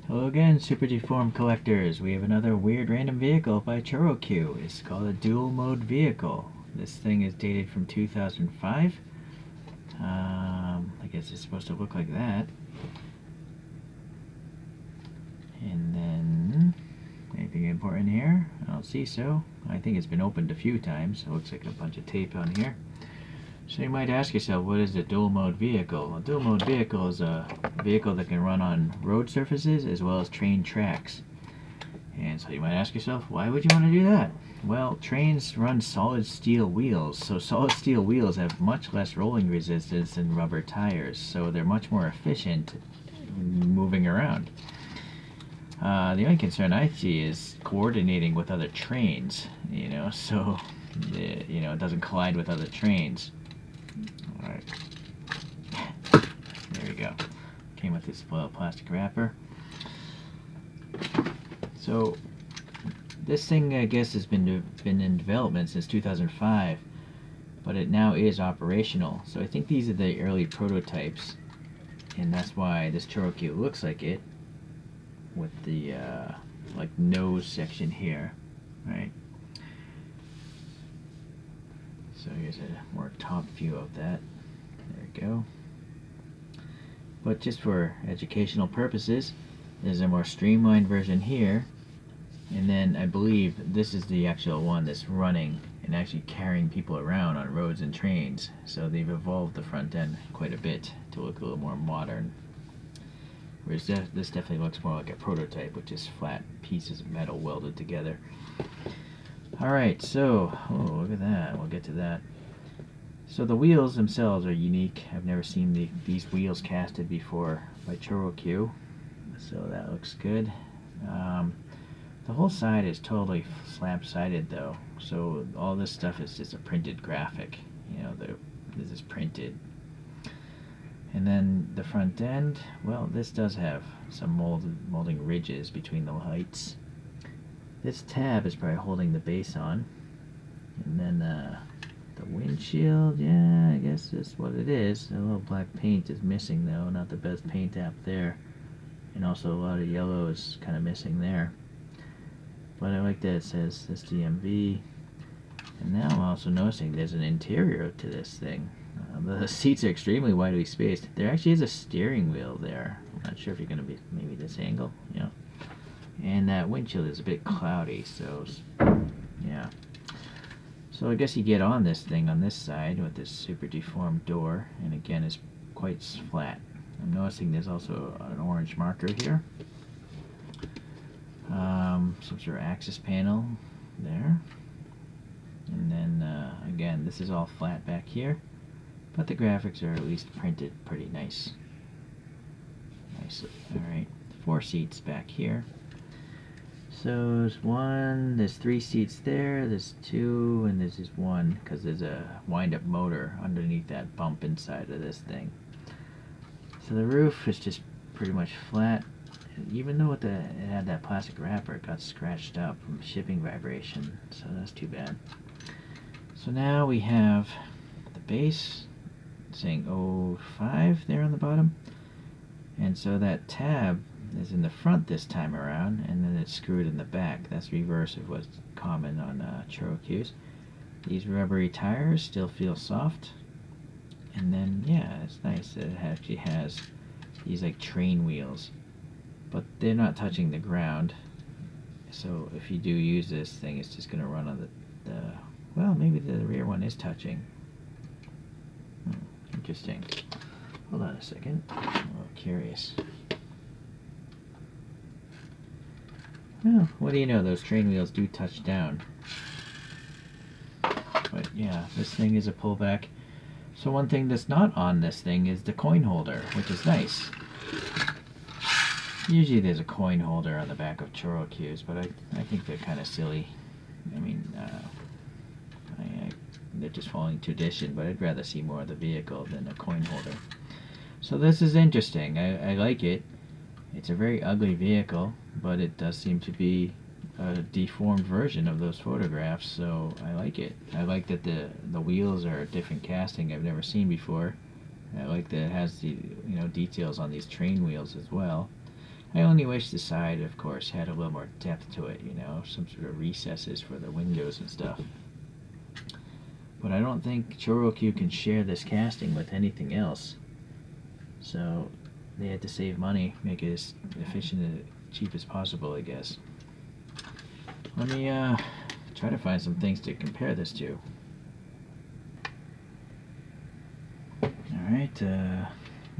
Hello again, Super Deformed collectors. We have another weird random vehicle by ChoroQ. It's called a dual mode vehicle. This thing is dated from 2005. I guess it's supposed to look like that. And then, anything important here? I don't see so. I think it's been opened a few times. It looks like a bunch of tape on here. So you might ask yourself, what is a dual mode vehicle? A dual mode vehicle is a vehicle that can run on road surfaces as well as train tracks. And so you might ask yourself, why would you want to do that? Well, trains run solid steel wheels, so solid steel wheels have much less rolling resistance than rubber tires, so they're much more efficient moving around. The only concern I see is coordinating with other trains, so it doesn't collide with other trains. Alright. There we go. Came with this foil plastic wrapper. So this thing, I guess, has been in development since 2005, but it now is operational. So I think these are the early prototypes, and that's why this ChoroQ looks like it, with the like nose section here, right? So here's a more top view of that. There we go. But just for educational purposes, there's a more streamlined version here. And then I believe this is the actual one that's running and actually carrying people around on roads and trains. So they've evolved the front end quite a bit to look a little more modern. Whereas this definitely looks more like a prototype, which is flat pieces of metal welded together. Alright, so, oh, look at that. We'll get to that. So the wheels themselves are unique. I've never seen these wheels casted before by ChoroQ. So that looks good. The whole side is totally slab-sided though. So all this stuff is just a printed graphic. This is printed. And then the front end, well, this does have some molding ridges between the lights. This tab is probably holding the base on. And then the windshield, yeah, I guess that's what it is. A little black paint is missing though, not the best paint app there. And also a lot of yellow is kind of missing there. But I like that it says this DMV. And now I'm also noticing there's an interior to this thing. The seats are extremely widely spaced. There actually is a steering wheel there. I'm not sure if you're going to be maybe this angle, And that windshield is a bit cloudy, so yeah. So I guess you get on this thing on this side with this super deformed door, and again it's quite flat. I'm noticing there's also an orange marker here. Some sort of access panel there. And then again, this is all flat back here, but the graphics are at least printed pretty nice. Alright, 4 seats back here. So there's 3 seats there, there's 2, and there's just 1, because there's a wind-up motor underneath that bump inside of this thing. So the roof is just pretty much flat. Even though it had that plastic wrapper, it got scratched up from shipping vibration, so that's too bad. So now we have the base saying 05 there on the bottom, and so that tab is in the front this time around, and then it's screwed in the back. That's reverse of what's common on ChoroQs. These rubbery tires still feel soft, and then yeah, it's nice that it actually has these like train wheels, but they're not touching the ground. So if you do use this thing, it's just going to run on the well, maybe the rear one is touching. Interesting. Hold on a second. I'm a little curious. Well, what do you know? Those train wheels do touch down. But yeah, this thing is a pullback. So one thing that's not on this thing is the coin holder, which is nice. Usually there's a coin holder on the back of ChoroQs, but I think they're kind of silly. I mean, they're just following tradition, but I'd rather see more of the vehicle than a coin holder. So this is interesting. I like it. It's a very ugly vehicle, but it does seem to be a deformed version of those photographs, so I like it. I like that the wheels are a different casting I've never seen before. I like that it has the details on these train wheels as well. I only wish the side, of course, had a little more depth to it, you know, some sort of recesses for the windows and stuff. But I don't think ChoroQ can share this casting with anything else. So they had to save money, make it as efficient and cheap as possible, I guess. Let me try to find some things to compare this to. Alright, I'm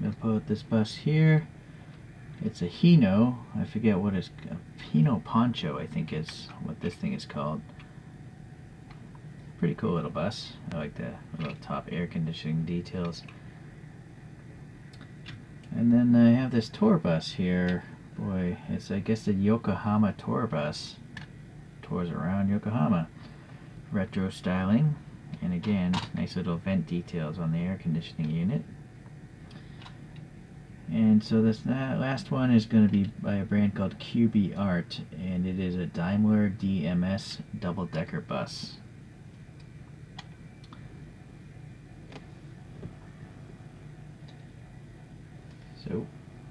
going to pull out this bus here. It's a Hino. I forget what it's... Hino Poncho, I think is what this thing is called. Pretty cool little bus. I like the little top air conditioning details. And then I have this tour bus here. Boy, it's I guess the Yokohama tour bus. Tours around Yokohama. Retro styling. And again, nice little vent details on the air conditioning unit. And so this last one is going to be by a brand called QB Art, and it is a Daimler DMS double-decker bus. So,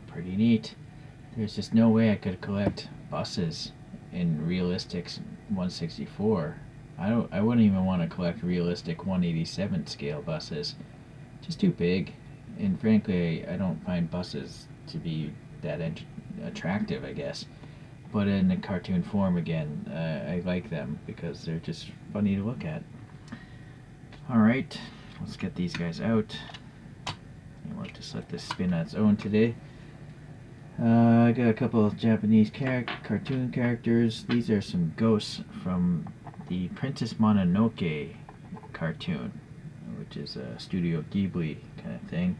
pretty neat. There's just no way I could collect buses in realistic 164. I wouldn't even want to collect realistic 187 scale buses. Just too big. And frankly, I don't find buses to be that attractive, I guess. But in the cartoon form, again, I like them because they're just funny to look at. Alright, let's get these guys out. I want to just let this spin on its own today. I got a couple of Japanese cartoon characters. These are some ghosts from the Princess Mononoke cartoon, which is a Studio Ghibli kind of thing.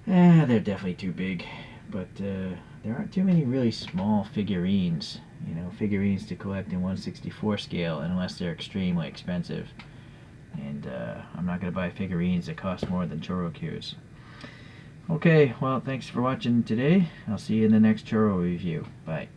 They're definitely too big, but there aren't too many really small figurines, you know, figurines to collect in 1/64 scale unless they're extremely expensive. And I'm not going to buy figurines that cost more than Choro-Qs. Okay, well, thanks for watching today. I'll see you in the next Choro review. Bye.